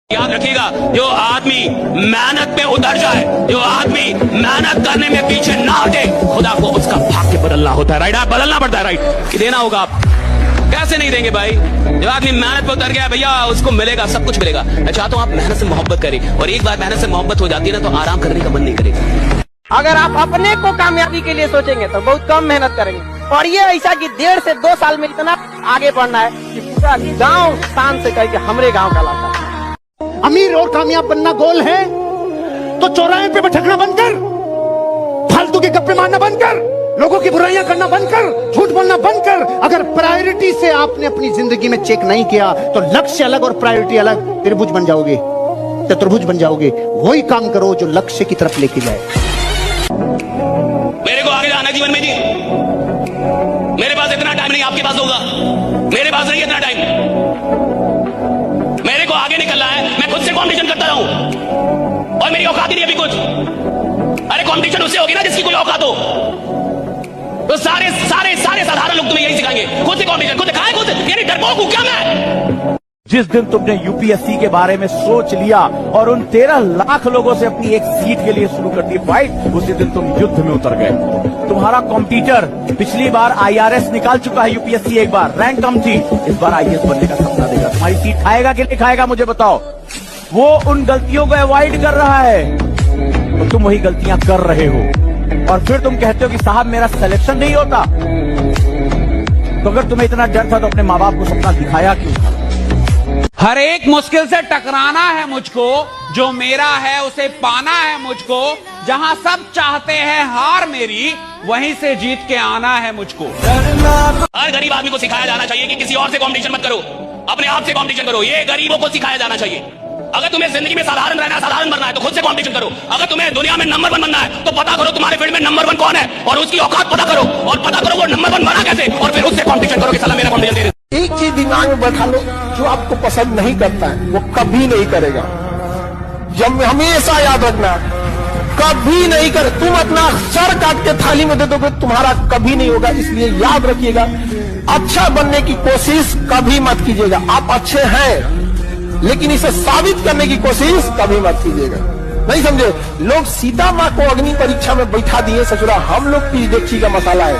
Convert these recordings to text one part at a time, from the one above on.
याद रखिएगा, जो आदमी मेहनत पे उतर जाए, जो आदमी मेहनत करने में पीछे ना हटे, खुदा को उसका भाग्य बदलना होता है। राइट, आप बदलना पड़ता है। राइट, कि देना होगा आप, कैसे नहीं देंगे भाई। जो आदमी मेहनत पे उतर गया भैया, उसको मिलेगा, सब कुछ मिलेगा। मैं चाहता हूं आप मेहनत से मोहब्बत करें, और एक बार मेहनत से मोहब्बत हो जाती है ना, तो आराम करने का मन नहीं करेगा। अगर आप अपने को कामयाबी के लिए सोचेंगे तो बहुत कम मेहनत करेंगे, और ये ऐसा कि 1.5 से 2 साल में इतना आगे बढ़ना है कि पूरा गांव शान से कहे कि हमरे गांव का लाता है। अमीर और कामयाब बनना गोल है तो चौराहे पे भटकना बंद कर, फालतू के गप्पे मारना बंद कर, लोगों की बुराइयां करना बंद कर, झूठ बोलना बंद कर। अगर प्रायोरिटी से आपने अपनी जिंदगी में चेक नहीं किया तो लक्ष्य अलग और प्रायोरिटी अलग, त्रिभुज बन जाओगे, चतुर्भुज बन जाओगे। वही काम करो जो लक्ष्य की तरफ लेके जाए। मेरे को आगे जाना जीवन में जी, मेरे पास इतना टाइम नहीं, आपके पास होगा, मेरे पास नहीं इतना टाइम। मेरे को आगे निकलना है, मैं खुद से कंपटीशन करता रहूं, और मेरी औकात ही नहीं अभी कुछ। अरे कंपटीशन उससे होगी ना जिसकी कोई औकात हो। तो सारे सारे सारे साधारण लोग तुम्हें यही सिखाएंगे, खुद से कंपटीशन, खुद दिखाए, खुद यानी डरपोक हूं क्या मैं। जिस दिन तुमने यूपीएससी के बारे में सोच लिया और उन 13 लाख लोगों से अपनी एक सीट के लिए शुरू कर दी फाइट, उसी दिन तुम युद्ध में उतर गए। तुम्हारा कॉम्पिटिटर पिछली बार आईआरएस निकाल चुका है, यूपीएससी एक बार रैंक कम थी, इस बार आईएएस बनने का सपना देगा। तुम्हारी सीट खाएगा कि नहीं खाएगा मुझे बताओ। वो उन गलतियों को अवॉइड कर रहा है तो तुम वही गलतियां कर रहे हो, और फिर तुम कहते हो कि साहब मेरा सिलेक्शन नहीं होता। तो अगर तुम्हें इतना डर था तो अपने माँ बाप को सपना दिखाया क्यों था? हर एक मुश्किल से टकराना है मुझको, जो मेरा है उसे पाना है मुझको, जहां सब चाहते हैं हार मेरी, वहीं से जीत के आना है मुझको। हर गरीब आदमी को सिखाया जाना चाहिए कि किसी और से कंपटीशन मत करो, अपने आप से कंपटीशन करो। ये गरीबों को सिखाया जाना चाहिए। अगर तुम्हें जिंदगी में साधारण रहना है, साधारण बनना है, तो खुद से कंपटीशन करो। अगर तुम्हें दुनिया में नंबर 1 बनना है तो पता करो तुम्हारे फील्ड में नंबर 1 कौन है, और उसकी औकात पता करो, और पता करो वो नंबर 1 बना कैसे, और फिर उससे कंपटीशन करो कि साला मेरा कंपटीशन दे दे। एक चीज दिमाग में बैठा लो, जो आपको पसंद नहीं करता है वो कभी नहीं करेगा। जब हमेशा याद रखना, कभी नहीं करे। तुम अपना सर काट के थाली में दे दोगे, तुम्हारा कभी नहीं होगा। इसलिए याद रखिएगा, अच्छा बनने की कोशिश कभी मत कीजिएगा। आप अच्छे हैं लेकिन इसे साबित करने की कोशिश कभी मत कीजिएगा। नहीं समझे? लोग सीता माँ को अग्नि परीक्षा में बैठा दिए ससुरा, हम लोग की देखी का मसाला है।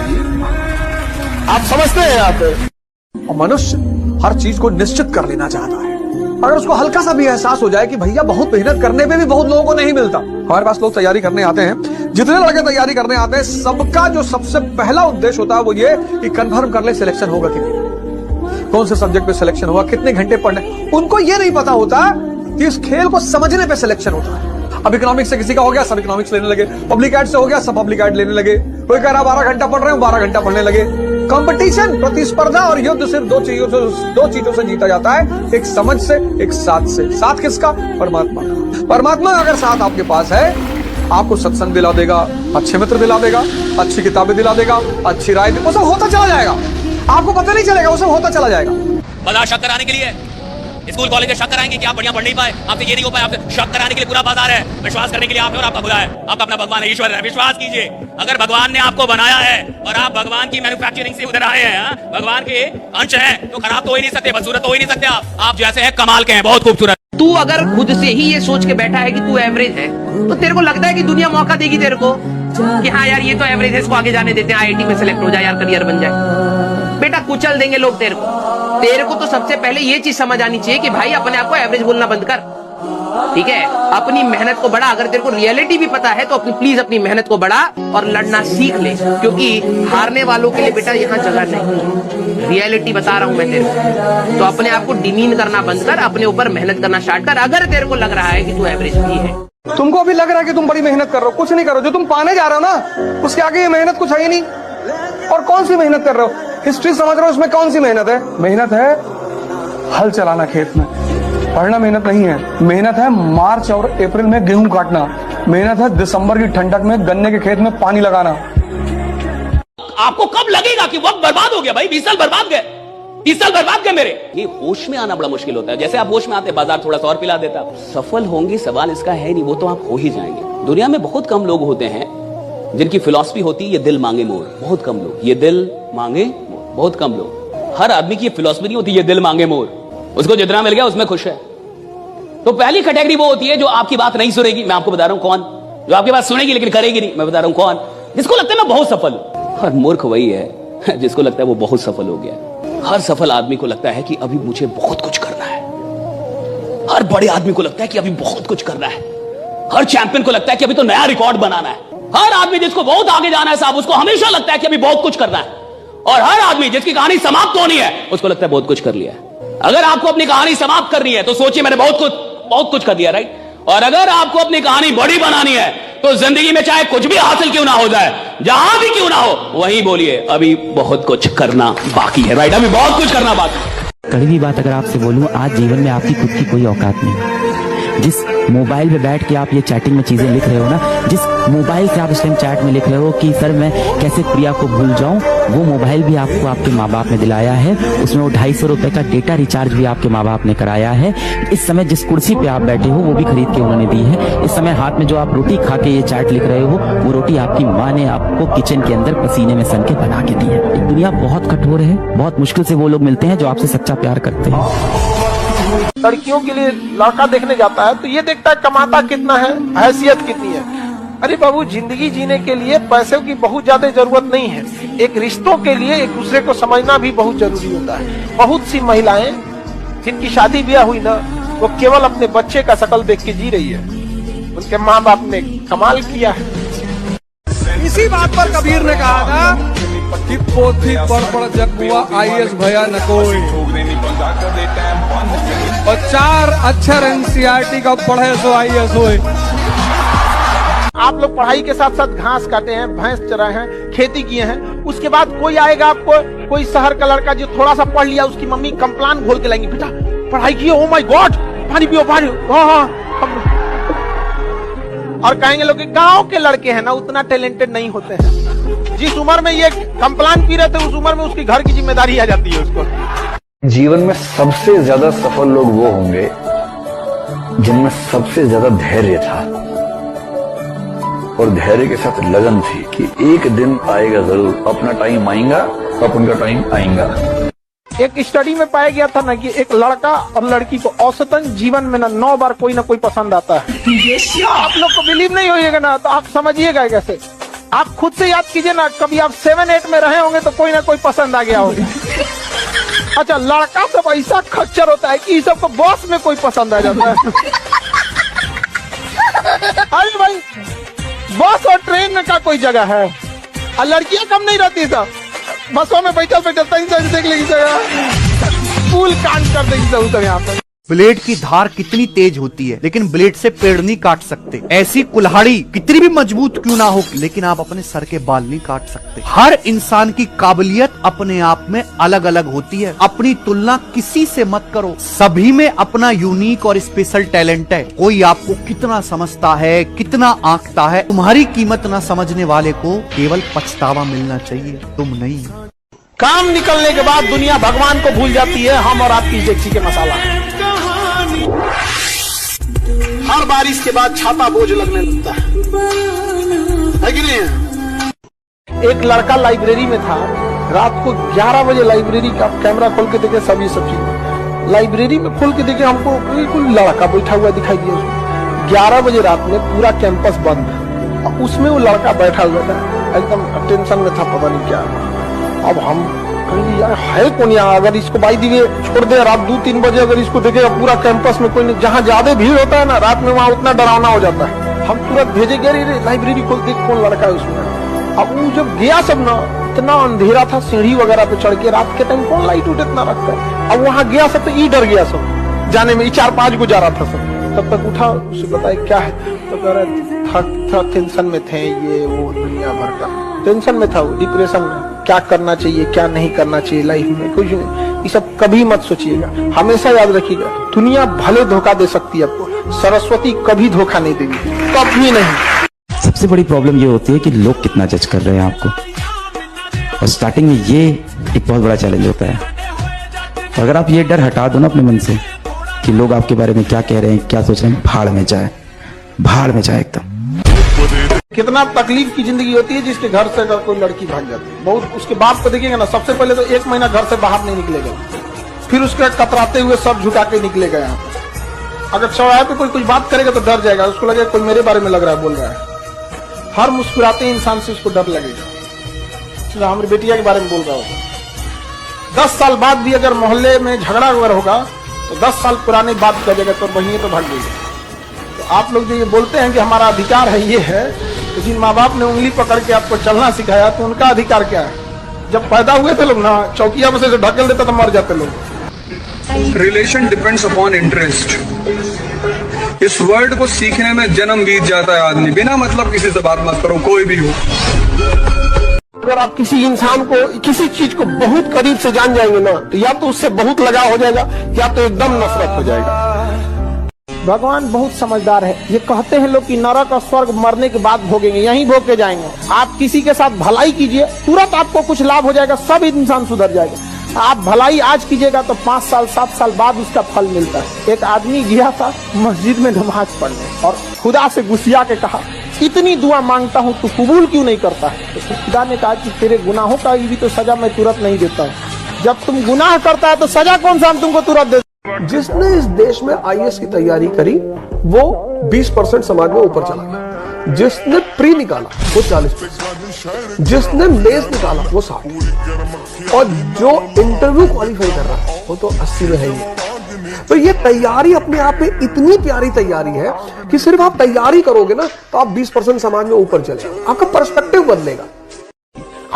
आप समझते हैं? आप मनुष्य हर चीज को निश्चित कर लेना चाहता है। अगर उसको हल्का सा भी एहसास हो जाए कि भैया बहुत मेहनत करने पे भी बहुत लोगों को नहीं मिलता। हमारे पास लोग तैयारी करने आते हैं, जितने लड़के तैयारी करने आते हैं, सबका जो सबसे पहला उद्देश्य होता है वो ये कि कंफर्म कर ले सिलेक्शन होगा कि नहीं, कौन से सब्जेक्ट पे सिलेक्शन होगा, कितने घंटे पढ़ने। उनको ये नहीं पता होता कि इस खेल को समझने पे सिलेक्शन होता है। अब इकोनॉमिक्स से किसी का हो गया, सब इकोनॉमिक्स लेने लगे। पब्लिक एड से हो गया, सब पब्लिक एड लेने लगे। कोई कह रहा 12 घंटा पढ़ रहे हो, 12 घंटा पढ़ने लगे। कंपटीशन, प्रतिस्पर्धा और युद्ध सिर्फ दो चीजों से जीता जाता है, एक समझ से, एक साथ से। साथ किसका? परमात्मा का। परमात्मा अगर साथ आपके पास है, आपको सत्संग दिला देगा, अच्छे मित्र दिला देगा, अच्छी किताबें दिला देगा, अच्छी राय, वो सब होता चला जाएगा। आपको पता नहीं चलेगा, वो सब होता चला जाएगा। बाजार शक कराने के लिए स्कूल कॉलेज में शक कराएंगे कि आप बढ़िया पढ़ नहीं पाए, आपसे ये नहीं हो पाए, आपसे शक कराने के लिए पूरा बाजार है। विश्वास करने के लिए आप है और आपका खुदा है, आपका अपना भगवान है, ईश्वर है। विश्वास कीजिए, अगर भगवान ने आपको बनाया है और आप भगवान की मैन्युफैक्चरिंग से उधर आए हैं, भगवान के अंश हैं, तो खराब तो हो ही नहीं सकते, बदसूरत हो ही नहीं सकते। आप जैसे हैं कमाल के हैं, बहुत खूबसूरत। तू अगर खुद से ही ये सोच के बैठा है कि तू एवरेज है, तो तेरे को लगता है कि दुनिया मौका देगी तेरे को कि हाँ यार ये तो एवरेज है, इसको आगे जाने देते हैं, आईआईटी में सेलेक्ट हो जाए यार, करियर बन जाए। बेटा कुचल देंगे लोग तेरे को तो सबसे पहले ये चीज समझ आनी चाहिए कि भाई अपने आप को एवरेज बोलना बंद कर, ठीक है? अपनी मेहनत को बढ़ा। अगर तेरे को रियलिटी भी पता है तो प्लीज अपनी मेहनत को बढ़ा और लड़ना सीख ले, क्योंकि हारने वालों के लिए बेटा यहाँ जगह नहीं। रियलिटी बता रहा हूं मैं तेरे को, तो अपने आप को डिमीन करना बंद कर, अपने ऊपर मेहनत करना स्टार्ट कर। अगर तेरे को लग रहा है कि तू एवरेज भी है, तुमको भी लग रहा है कि तुम बड़ी मेहनत कर रहे हो, कुछ नहीं करो। जो तुम पाने जा रहे हो ना, उसके आगे ये मेहनत कुछ है ही नहीं। और कौन सी मेहनत कर रहे हो? हिस्ट्री समझ रहे हो, उसमें कौन सी मेहनत है? मेहनत है हल चलाना खेत में, पढ़ना मेहनत नहीं है। मेहनत है मार्च और अप्रैल में गेहूं काटना, मेहनत है दिसंबर की ठंडक में गन्ने के खेत में पानी लगाना। आपको कब लगेगा कि वक्त बर्बाद हो गया? भाई 20 साल बर्बाद गए, 30 साल बर्बाद गए मेरे। ये होश में आना बड़ा मुश्किल होता है। जैसे आप होश में आते, बाजार थोड़ा सा और पिला देता। सफल होंगे सवाल इसका है नहीं, वो तो आप हो ही जाएंगे। दुनिया में बहुत कम लोग होते हैं जिनकी फिलॉसफी होती है ये दिल मांगे मोर। बहुत कम लोग, ये दिल मांगे मोर, बहुत कम लोग। हर आदमी की फिलॉसफी नहीं होती ये दिल मांगे मोर। उसको जितना मिल गया उसमें खुश है। तो पहली कैटेगरी वो होती है जो आपकी बात नहीं सुनेगी, मैं आपको बता रहा हूं कौन, जो आपकी बात सुनेगी लेकिन करेगी नहीं, मैं बता रहा हूं कौन, जिसको लगता है मैं बहुत सफल हूं। और मूर्ख वही है जिसको लगता है वो बहुत सफल हो गया। हर सफल आदमी को लगता है कि अभी मुझे बहुत कुछ करना है। हर बड़े आदमी को लगता है कि अभी बहुत कुछ करना है। हर चैंपियन को लगता है कि अभी तो नया रिकॉर्ड बनाना है। हर आदमी जिसको बहुत आगे जाना है साहब, उसको हमेशा लगता है कि अभी बहुत कुछ करना है। और हर आदमी जिसकी कहानी समाप्त होनी है, उसको लगता है बहुत कुछ कर लिया है। अगर आपको अपनी कहानी समाप्त करनी है तो सोचिए मैंने बहुत कुछ कर दिया, राइट। और अगर आपको अपनी कहानी बड़ी बनानी है तो जिंदगी में चाहे कुछ भी हासिल क्यों ना हो जाए, जहां भी क्यों ना हो, वहीं बोलिए अभी बहुत कुछ करना बाकी है, राइट। अभी बहुत कुछ करना बाकी है। कड़वी बात अगर आपसे बोलूं, आज जीवन में आपकी खुद की कोई औकात नहीं। जिस मोबाइल पे बैठ के आप ये चैटिंग में चीजें लिख रहे हो ना, जिस मोबाइल से आप इस टाइम चैट में लिख रहे हो कि सर मैं कैसे प्रिया को भूल जाऊं, वो मोबाइल भी आपको आपके माँ बाप ने दिलाया है। उसमें वो 250 रुपए का डेटा रिचार्ज भी आपके माँ बाप ने कराया है। इस समय जिस कुर्सी पे आप बैठे हो वो भी खरीद के उन्होंने दी है। इस समय हाथ में जो आप रोटी खा के ये चैट लिख रहे हो, वो रोटी आपकी माँ ने आपको किचन के अंदर पसीने में सन के बना के दी है। दुनिया बहुत कठोर है, बहुत मुश्किल से वो लोग मिलते हैं जो आपसे सच्चा प्यार करते हैं। लड़कियों के लिए लड़का देखने जाता है तो ये देखता है कमाता कितना है, हैसियत कितनी है। अरे बाबू, जिंदगी जीने के लिए पैसों की बहुत ज्यादा जरूरत नहीं है। एक रिश्तों के लिए एक दूसरे को समझना भी बहुत जरूरी होता है। बहुत सी महिलाएं जिनकी शादी ब्याह हुई ना, वो केवल अपने बच्चे का शकल देख के जी रही है। उनके माँ बाप ने कमाल किया है। इसी बात पर कबीर ने कहा था कि पोथी पर जग हुआ IAS भया न कोई, और 4 अक्षर NCERT का पढ़े सो IAS होए। आप लोग पढ़ाई के साथ साथ घास काटे हैं, भैंस चराए हैं, खेती किए हैं, उसके बाद कोई आएगा आपको, कोई शहर का लड़का जो थोड़ा सा पढ़ लिया, उसकी मम्मी कंप्लान घोल के लाएंगी, बेटा पढ़ाई किए, ओ माय गॉड, पानी पियो पानी। और कहेंगे लोग गांव के लड़के हैं ना, उतना टैलेंटेड नहीं होते हैं। जिस उम्र में ये कंप्लान पी रहे थे, उस उम्र में उसकी घर की जिम्मेदारी आ जाती है उसको। जीवन में सबसे ज्यादा सफल लोग वो होंगे जिनमें सबसे ज्यादा धैर्य था और धैर्य के साथ लगन थी कि एक दिन आएगा जरूर, अपना टाइम आएगा, अपन का टाइम आएगा। एक स्टडी में पाया गया था ना कि एक लड़का और लड़की को औसतन जीवन में ना 9 बार कोई ना कोई पसंद आता है। आप लोग को बिलीव नहीं होइएगा ना तो आप समझिएगा कैसे। आप खुद से याद कीजिए ना, कभी आप 7-8 में रहे होंगे तो कोई ना कोई पसंद आ गया होगा। अच्छा, लड़का सब ऐसा खच्चर होता है कि इस सबको बॉस में कोई पसंद आ जाता है। अरे भाई, बस और ट्रेन में का कोई जगह है, और लड़कियां कम नहीं रहती सब, बसों में बैठल देख लेगी जगह, फूल कांड कर देगी सब यहाँ पर। ब्लेड की धार कितनी तेज होती है, लेकिन ब्लेड से पेड़ नहीं काट सकते। ऐसी कुल्हाड़ी कितनी भी मजबूत क्यों ना हो, लेकिन आप अपने सर के बाल नहीं काट सकते। हर इंसान की काबिलियत अपने आप में अलग अलग होती है। अपनी तुलना किसी से मत करो, सभी में अपना यूनिक और स्पेशल टैलेंट है। कोई आपको कितना समझता है, कितना आंकता है, तुम्हारी कीमत न समझने वाले को केवल पछतावा मिलना चाहिए, तुम नहीं। काम निकलने के बाद दुनिया भगवान को भूल जाती है, हम और आपकी जिंदगी के मसाला। हर बारिश के बाद छाता बोझ लगने लगता है कि नहीं? एक लड़का लाइब्रेरी में था, रात को 11 बजे लाइब्रेरी का कैमरा खोल के देखे, सब चीज लाइब्रेरी में खोल के देखे, हमको बिल्कुल लड़का बैठा हुआ दिखाई दिया। 11 बजे रात में पूरा कैंपस बंद, और उसमें वो लड़का बैठा हुआ था, एकदम टेंशन में था, पता नहीं क्या। अब हम कहेंगे यार है कौन यहाँ, अगर इसको बाई दिए छोड़ दे, रात 2-3 बजे अगर इसको देखे पूरा कैंपस में कोई नहीं, जहाँ ज्यादा भीड़ होता है ना रात में, वहाँ उतना डरावना हो जाता है। हम तुरंत भेजे गए लाइब्रेरी खोल, देख कौन लड़का है उसमें। अब वो जब गया सब ना, इतना अंधेरा था, सीढ़ी वगैरह पे चढ़ के, रात के टाइम कौन लाइट उठ इतना रखता है। अब वहाँ गया सब तो ये डर गया सब जाने में, 4-5 को जा रहा था सब। तब तक उठा, उससे बताया क्या है, तो कह रहे था टेंशन में थे, ये वो दुनिया भर का टेंशन में था, वो डिप्रेशन में, क्या करना चाहिए क्या नहीं करना चाहिए लाइफ में, कुछ नहीं। ये सब कभी मत सोचिएगा, हमेशा याद रखिएगा, दुनिया भले धोखा दे सकती है आपको, सरस्वती कभी धोखा नहीं देगी, कभी नहीं। सबसे बड़ी प्रॉब्लम ये होती है कि लोग कितना जज कर रहे हैं आपको, और स्टार्टिंग में ये एक बहुत बड़ा चैलेंज होता है। तो अगर आप ये डर हटा दो ना अपने मन से कि लोग आपके बारे में क्या कह रहे हैं, क्या सोच रहे हैं, भाड़ में जाए एकदम। कितना तकलीफ की जिंदगी होती है जिसके घर से अगर कोई लड़की भाग जाती है। बहुत उसके बाप को देखेंगे ना, सबसे पहले तो 1 महीना घर से बाहर नहीं निकलेगा, फिर उसके कतराते हुए सब झुका के निकलेगा यहाँ पर। अगर चौराहे पे कोई कुछ बात करेगा तो डर जाएगा, उसको लगेगा कोई मेरे बारे में लग रहा है, बोल रहा है। हर मुस्कुराते इंसान से उसको डर लगेगा। हमारी बेटिया के बारे में बोल रहा होगा, 10 साल बाद भी अगर मोहल्ले में झगड़ा वगैरह होगा तो 10 साल पुरानी बात कर देगा, तो वहीं तो भाग जाएगा। तो आप लोग जो ये बोलते हैं कि हमारा अधिकार है, ये है, तो जिन माँ बाप ने उंगली पकड़ के आपको चलना सिखाया, तो उनका अधिकार क्या है? जब पैदा हुए थे लोग ना, चौकिया में से ढकेल देता तो मर जाते लोग। Relation depends upon interest. इस वर्ड को सीखने में जन्म बीत जाता है आदमी। बिना मतलब किसी से बात मत करो, कोई भी हो। अगर आप किसी इंसान को, किसी चीज को बहुत करीब से जान जाएंगे ना, तो या तो उससे बहुत लगाव हो जाएगा, या तो एकदम नफरत हो जाएगा। भगवान बहुत समझदार है। ये कहते हैं लोग कि नरक और स्वर्ग मरने के बाद भोगेंगे, यहीं भोग के जाएंगे। आप किसी के साथ भलाई कीजिए, तुरंत आपको कुछ लाभ हो जाएगा, सब इंसान सुधर जाएगा। आप भलाई आज कीजिएगा तो 5 साल 7 साल बाद उसका फल मिलता है। एक आदमी गया था मस्जिद में नमाज पढ़ने और खुदा से गुस्सिया के कहा, इतनी दुआ मांगता हूँ, तू कबूल क्यों नहीं करता है? तो खुदा ने कहा कि तेरे गुनाहों का भी तो सजा मैं तुरंत नहीं देता हूँ। जब तुम गुनाह करता है तो सजा कौन सा हम तुमको तुरंत दे? जिसने इस देश में IAS की तैयारी करी वो 20% समाज में ऊपर चला गया। जिसने प्री निकाला वो 40%, जिसने मेंस निकाला वो 60%, और जो इंटरव्यू क्वालिफाई कर रहा है वो तो 80 में है ही। तो ये तैयारी अपने आप में इतनी प्यारी तैयारी है कि सिर्फ आप तैयारी करोगे ना तो आप 20% समाज में ऊपर चले, आपका पर्सपेक्टिव बदलेगा।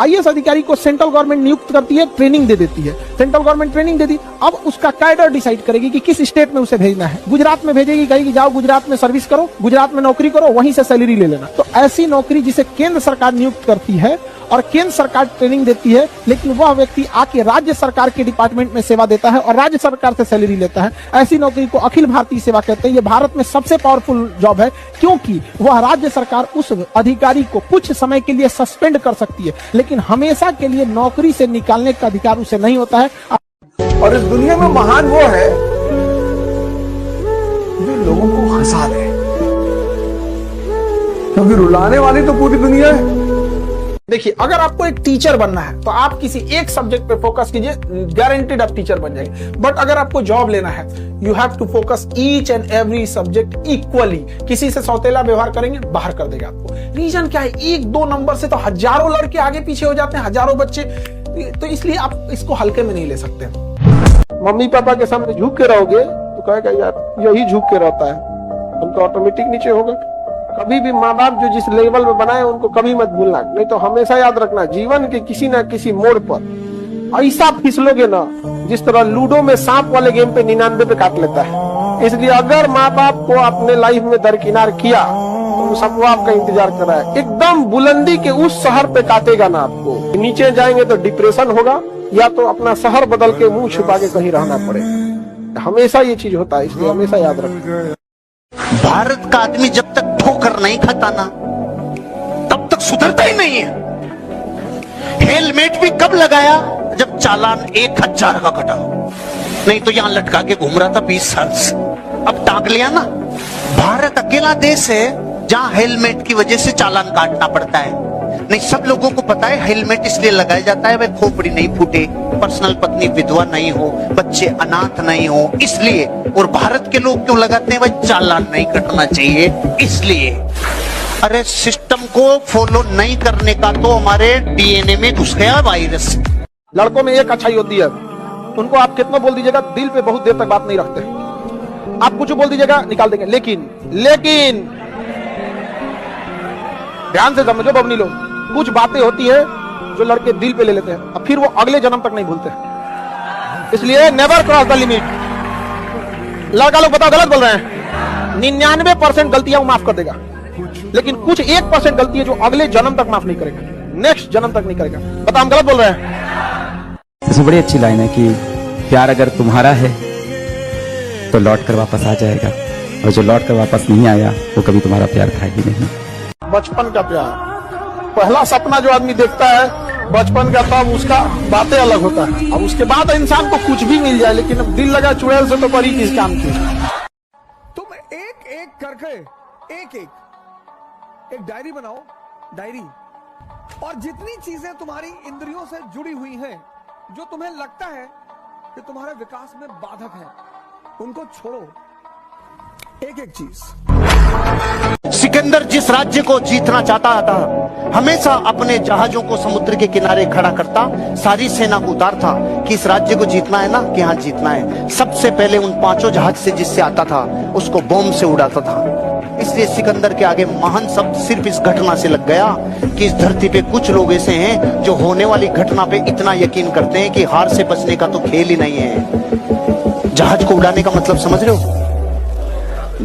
IAS अधिकारी को सेंट्रल गवर्नमेंट नियुक्त करती है, ट्रेनिंग दे देती है। सेंट्रल गवर्नमेंट ट्रेनिंग दे दी, अब उसका कैडर डिसाइड करेगी कि किस स्टेट में उसे भेजना है। गुजरात में भेजेगी, कहेगी जाओ गुजरात में सर्विस करो, गुजरात में नौकरी करो, वहीं से सैलरी ले लेना। तो ऐसी नौकरी जिसे केंद्र सरकार नियुक्त करती है और केंद्र सरकार ट्रेनिंग देती है, लेकिन वह व्यक्ति आके राज्य सरकार के डिपार्टमेंट में सेवा देता है और राज्य सरकार से सैलरी लेता है। ऐसी नौकरी को अखिल भारतीय सेवा कहते हैं। ये भारत में सबसे पावरफुल जॉब है, क्योंकि वह राज्य सरकार उस अधिकारी को कुछ समय के लिए सस्पेंड कर सकती है, लेकिन हमेशा के लिए नौकरी से निकालने का अधिकार उसे नहीं होता है। और इस दुनिया में महान वो है जो लोगों को हंसा दे, क्योंकि रुलाने वाली तो पूरी दुनिया है। देखिए, अगर आपको एक टीचर बनना है तो आप किसी एक सब्जेक्ट पे फोकस कीजिए, गारंटीड आप टीचर बन जाएंगे। बट अगर आपको जॉब लेना है, you have to focus each and every subject equally. किसी से सौतेला व्यवहार करेंगे, बाहर कर देगा आपको। रीजन क्या है? 1-2 नंबर से तो हजारों लड़के आगे पीछे हो जाते हैं, हजारों बच्चे। तो इसलिए आप इसको हल्के में नहीं ले सकते। मम्मी पापा के सामने झुक के रहोगे तो कहेगा यार यही झुक के रहता है, उनको ऑटोमेटिक नीचे होगा। कभी भी माँ बाप जो जिस लेवल में बनाए उनको कभी मत भूलना, नहीं तो हमेशा याद रखना, जीवन के किसी ना किसी मोड़ पर ऐसा फिसलोगे ना, जिस तरह लूडो में सांप वाले गेम पे 99 पे काट लेता है। इसलिए अगर माँ बाप को अपने लाइफ में दरकिनार किया तो सबको आपका इंतजार कर रहा है। एकदम बुलंदी के उस शहर पे काटेगा ना आपको, नीचे जाएंगे तो डिप्रेशन होगा, या तो अपना शहर बदल के मुंह छुपा के कहीं रहना पड़ेगा। हमेशा ये चीज होता है, इसलिए हमेशा याद रखना। भारत का आदमी जब तक ठोकर नहीं खाता ना तब तक सुधरता ही नहीं है। हेलमेट भी कब लगाया? जब चालान 1000 का कटा, नहीं तो यहां लटका के घूम रहा था 20 साल से, अब टांग लिया ना। भारत अकेला देश है जहां हेलमेट की वजह से चालान काटना पड़ता है। नहीं, सब लोगों को पता है हेलमेट इसलिए लगाया जाता है भाई खोपड़ी नहीं फूटे, पर्सनल पत्नी विधवा नहीं हो, बच्चे अनाथ नहीं हो, इसलिए। और भारत के लोग क्यों लगाते हैं भाई? चालान नहीं कटना चाहिए इसलिए। अरे सिस्टम को फॉलो नहीं करने का तो हमारे DNA में घुस गया वायरस। लड़कों में एक अच्छाई होती है, उनको आप कितना बोल दीजिएगा दिल पे बहुत देर तक बात नहीं रखते। आप कुछ बोल दीजिएगा निकाल देंगे, लेकिन ध्यान से समझो बबनी लोग, कुछ बातें होती है जो लड़के दिल पे ले लेते हैं और फिर वो अगले जन्म तक नहीं भूलते। इसलिए नेवर क्रॉस द लिमिट। लड़का लोग बताओ गलत बोल रहे हैं। 99% गलतियां वो माफ कर देगा, लेकिन कुछ 1% गलती है जो अगले जन्म तक माफ नहीं करेगा, नेक्स्ट जन्म तक नहीं करेगा। बताओ हम गलत बोल रहे हैं? इसमें बड़ी अच्छी लाइन है कि प्यार अगर तुम्हारा है तो लौट कर वापस आ जाएगा, और जो लौट कर वापस नहीं आया वो कभी तुम्हारा प्यार था ही नहीं। बचपन का प्यार, पहला सपना जो आदमी देखता है बचपन का, तब उसका बातें अलग होता है। अब उसके बाद इंसान को कुछ भी मिल जाए, लेकिन अब दिल लगा चुड़ैल से तो बड़ी किस काम की। तुम एक एक करके एक डायरी बनाओ, डायरी, और जितनी चीजें तुम्हारी इंद्रियों से जुड़ी हुई हैं, जो तुम्हें लगता है कि तुम्हारे विकास में बाधक है, उनको छोड़ो एक एक चीज। सिकंदर जिस राज्य को जीतना चाहता था, हमेशा अपने जहाजों को समुद्र के किनारे खड़ा करता, सारी सेना को उतारता कि इस राज्य को जीतना है ना, कि हाँ जीतना है। सबसे पहले उन 5 जहाज से जिससे आता था उसको बॉम्ब से उड़ाता था। इसलिए सिकंदर के आगे महान शब्द सिर्फ इस घटना से लग गया कि इस धरती पे कुछ लोग ऐसे हैं जो होने वाली घटना पे इतना यकीन करते हैं कि हार से बचने का तो खेल ही नहीं है। जहाज को उड़ाने का मतलब समझ रहे हो?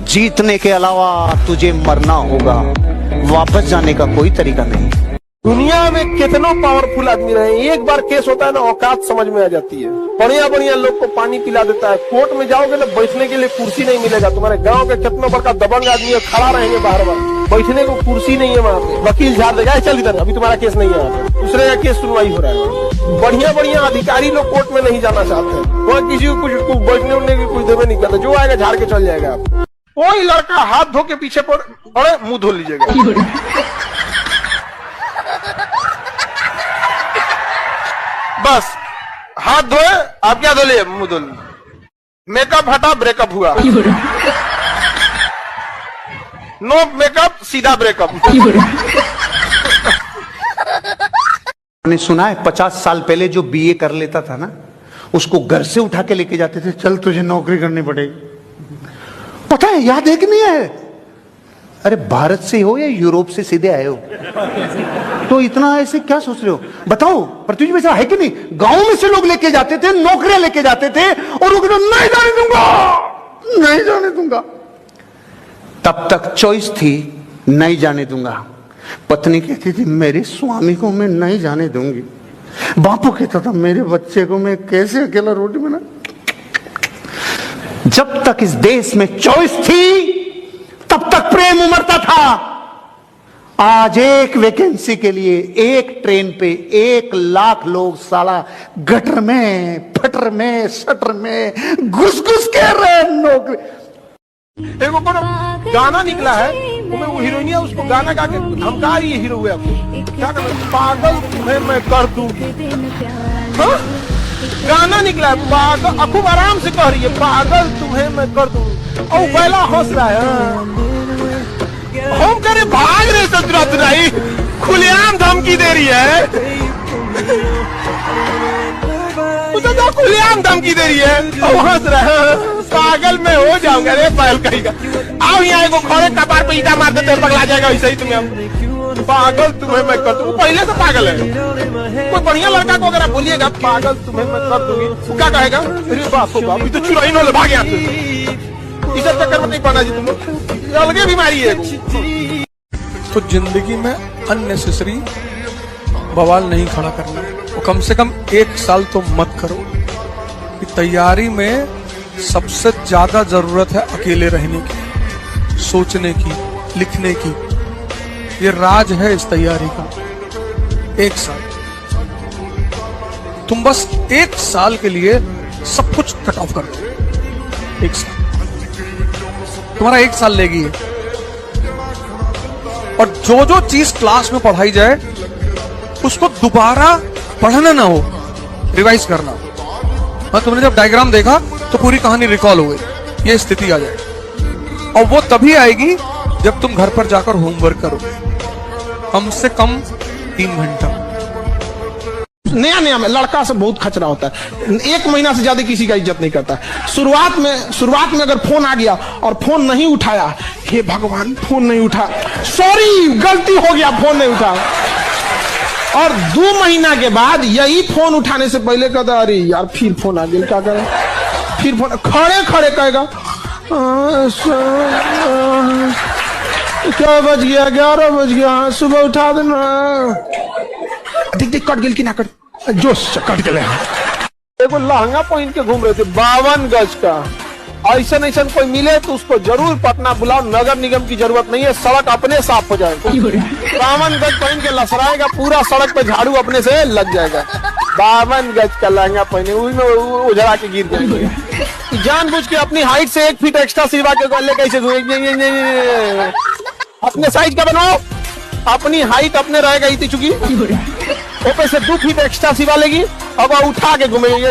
जीतने के अलावा तुझे मरना होगा, वापस जाने का कोई तरीका नहीं। दुनिया में कितनों पावरफुल आदमी रहे, एक बार केस होता है ना, औकात समझ में आ जाती है। बढ़िया बढ़िया लोग को पानी पिला देता है। कोर्ट में जाओगे ना, बैठने के लिए कुर्सी नहीं मिलेगा। तुम्हारे गांव के कितना बड़का दबंग आदमी है, खड़ा रहेंगे बार बार, बैठने को कुर्सी नहीं है वहाँ पे। वकील झाड़ देगा, चल इधर, अभी तुम्हारा केस नहीं है, दूसरे का केस सुनवाई हो रहा है। बढ़िया बढ़िया अधिकारी लोग कोर्ट में नहीं जाना चाहते, वहाँ किसी को कुछ बैठने उठने की कुछ देवे नहीं करता, जो आएगा झाड़ के चल जाएगा। आपको कोई लड़का हाथ धो के पीछे पर अरे मुंह धो लीजिएगा। बस हाथ धोए, आप क्या धो लिए? मुंह धो लिए। मेकअप हटा, ब्रेकअप हुआ। नो मेकअप, सीधा ब्रेकअप। मैंने सुना है 50 साल पहले जो बीए कर लेता था ना, उसको घर से उठा के लेके जाते थे, चल तुझे नौकरी करनी पड़ेगी। पता है, याद है कि नहीं है? अरे भारत से हो या यूरोप से सीधे आए हो, तो इतना ऐसे क्या सोच रहे हो? बताओ, पृथ्वी में ऐसा है कि नहीं? गांव में से लोग लेके जाते थे, नौकरियां लेके जाते थे, और वो कहते नहीं जाने दूंगा, नहीं जाने दूंगा। तब तक चॉइस थी, नहीं जाने दूंगा। पत्नी कहती थी मेरे स्वामी को मैं नहीं जाने दूंगी। बापू कहता था मेरे बच्चे को मैं कैसे अकेला रोटी बना। जब तक इस देश में चॉइस थी तब तक प्रेम उमड़ता था। आज एक वैकेंसी के लिए एक ट्रेन पे 1 लाख लोग साला गटर में, फटर में, शटर में घुस घुस के रहे नौकरी। देखो गाना निकला है, वो हीरोइनिया उसको गाना गा के धमका रही है। हीरो हुआ क्या कर, पागल तुम्हें मैं कर दूं। गाना निकला है, पागल, खूब आराम से कह रही है, पागल तुम्हें मैं कर दूं, और पहला हंस रहा है। हम करे भाग रहे ससुराई, खुलेआम धमकी दे रही है, तो खुलेआम धमकी दे रही है, और हंस रहा है, पागल मैं हो जाऊंगा रे पायल कहेगा। आओ यहाँ को खड़े कपार पे ईटा मार देते पगला जाएगा, वैसे ही तुम्हें पागल तुम्हें मैं कर दूं। पहले से पागल है। कोई बढ़िया लड़का को अगर आप बोलिएगा पागल तुम्हें मैं कर दूंगी, वो क्या कहेगा? अरे बाप रे बाप, तो चुराई न भाग यहाँ से। इस चक्कर में नहीं पड़ना जी, तुम अलगे बीमारी है। तो जिंदगी में अननेसेसरी बवाल नहीं खड़ा करना, और कम से कम 1 साल तो मत करो। कि तैयारी में सबसे ज्यादा जरूरत है अकेले रहने की, सोचने की, लिखने की। ये राज है इस तैयारी का। 1 साल तुम बस 1 साल के लिए सब कुछ कट ऑफ कर दो। 1 साल तुम्हारा 1 साल लेगी है। और जो जो चीज क्लास में पढ़ाई जाए उसको दोबारा पढ़ना ना हो, रिवाइज करना। हाँ, तुमने जब डायग्राम देखा तो पूरी कहानी रिकॉल हो गई, ये स्थिति आ जाए। और वो तभी आएगी जब तुम घर पर जाकर होमवर्क करोगे, कम से कम 3 घंटा। नया नया में लड़का से बहुत खचरा होता है, 1 महीना से ज्यादा किसी का इज्जत नहीं करता है। शुरुआत में अगर फोन आ गया और फोन नहीं उठाया, हे भगवान फोन नहीं उठा, सॉरी गलती हो गया, फोन नहीं उठा। और 2 महीना के बाद यही फोन उठाने से पहले कहता अरे यार फिर फोन आ गया, क्या करें? फिर फोन खड़े खड़े कहेगा क्या बज गया, 11 बज गया, सुबह उठा देना। देख देख कट गिल की ना कट, जोश कट गए। देखो लहंगा पहन के घूम रहे थे 52 गज का। ऐसा ऐसा कोई मिले तो उसको जरूर पटना बुलाओ, नगर निगम की जरूरत नहीं है, सड़क अपने साफ हो जाएगा। 52 गज पहन के लसराएगा, पूरा सड़क पे झाड़ू अपने से लग जाएगा। 52 गज का लहंगा पहने हुई में उजड़ा के गिर जाएंगे। जानबूझ के अपनी हाइट से 1 फीट एक्स्ट्रा सिलवा के गले कैसे अपने साइज का बनाओ, अपनी हाइट अपने रहेगा इतनी चुकी, ऊपर से 2 फीट एक्स्ट्रा सिवा लेगी, अब उठा के घूमेगी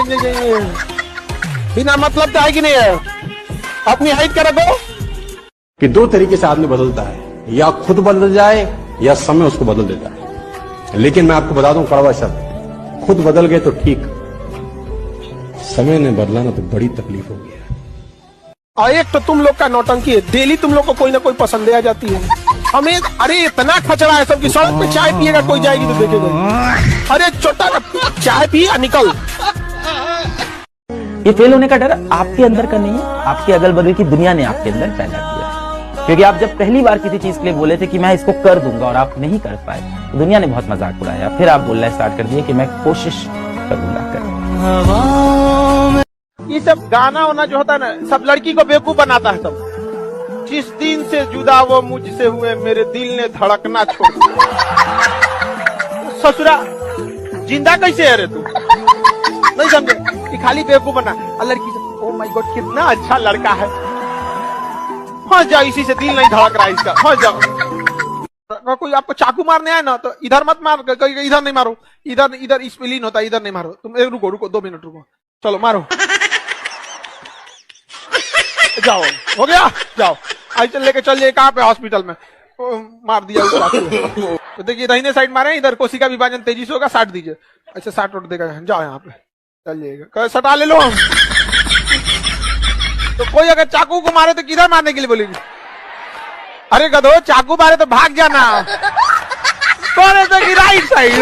बिना मतलब तो है कि नहीं है। अपनी हाइट का रखो, कि दो तरीके से आदमी बदलता है, या खुद बदल जाए या समय उसको बदल देता है। लेकिन मैं आपको बता दूं कड़वा शब्द, खुद बदल गए तो ठीक, समय ने बदलाना तो बड़ी तकलीफ होगी। और एक तो तुम लोग का नौटंकी है, डेली तुम लोग को कोई ना कोई पसंद आ जाती है। हमें अरे इतना खचड़ा है सब की, सड़क पे चाय पिएगा कोई जाएगी तो देखेगा, अरे छोटा चाय पिए निकल। ये फेल होने का डर आपके अंदर का नहीं है, आपके अगल बगल की दुनिया ने आपके अंदर पैदा किया है। क्योंकि आप जब पहली बार किसी चीज के लिए बोले थे कि मैं इसको कर दूंगा और आप नहीं कर पाए, तो दुनिया ने बहुत मजाक उड़ाया। फिर आप बोलना स्टार्ट कर दिए कि मैं कोशिश करूंगा। ये सब गाना होना जो होता है ना, सब लड़की को बेवकूफ बनाता है सब। जिस दिन से जुदा वो मुझसे हुए, मेरे दिल ने धड़कना छोड़ दिया। ससुरा जिंदा कैसे है रे तू, नहीं समझे कि खाली बेवकूफ बना। और लड़की से ओ माय गॉड कितना अच्छा लड़का है, फंस जाओ, इसी से दिल नहीं धड़क रहा है इसका, फंस जाओ। कोई आपको चाकू मारने आए ना तो इधर मत मार, इधर नहीं मारो, इधर इधर इस पे लीन होता है, इधर नहीं मारो तुम। रुको रुको 2 मिनट रुको, चलो मारो, जाओ हो गया, जाओ आज चल लेके चल जाइए कहाँ पे, हॉस्पिटल में। मार दिया तो देखिए दाहिने साइड मारे, इधर कोशिका विभाजन तेजी से होगा, 60 दीजिए। अच्छा 60 उठ देगा, जाओ यहाँ पे चल जाइएगा, सटा ले लो हम। तो कोई अगर चाकू को मारे तो किधर मारने के लिए बोलेगी? अरे गधो चाकू मारे तो भाग जाना, राइट साइड।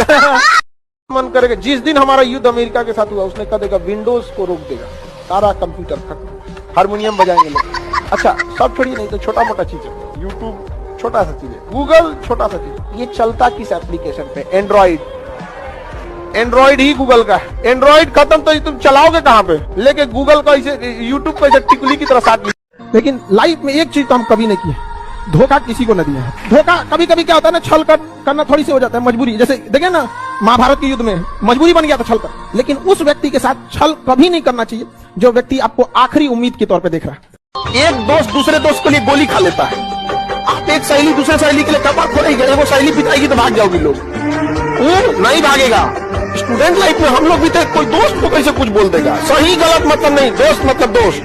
मन करेगा जिस दिन हमारा युद्ध अमेरिका के साथ हुआ, उसने कह देगा विंडोज को रोक देगा, सारा कंप्यूटर खत्म, हारमोनियम बजाएंगे लोग। अच्छा सब छोड़िए, नहीं तो छोटा मोटा चीज है, यूट्यूब छोटा सा चीज है, गूगल छोटा सा चीज। ये चलता किस एप्लीकेशन पे? एंड्रॉइड ही गूगल का है। एंड्रॉइड खत्म तो तुम चलाओगे कहाँ पे? लेके गूगल का इसे यूट्यूब को इसे टिकुली की तरह साथ। लेकिन लाइफ में एक चीज तो हम कभी नहीं किए, धोखा किसी को न दिया है। धोखा कभी कभी क्या होता है ना, छल करना थोड़ी सी हो जाता है, मजबूरी। जैसे देखिए ना महाभारत के युद्ध में मजबूरी बन गया था छल कर, लेकिन उस व्यक्ति के साथ छल कभी नहीं करना चाहिए जो व्यक्ति आपको आखिरी उम्मीद के तौर पे देख रहा है। एक दोस्त दूसरे दोस्त के लिए गोली खा लेता है, आप एक सहेली दूसरे सहेली के लिए कपाट खोलेंगे, वो सहेली पिटाएगी तो भाग जाओगे लोग, वो नहीं भागेगा। स्टूडेंट लाइफ में हम लोग भी थे, कोई दोस्त को कैसे कुछ बोल देगा, सही गलत मतलब नहीं, दोस्त मतलब दोस्त।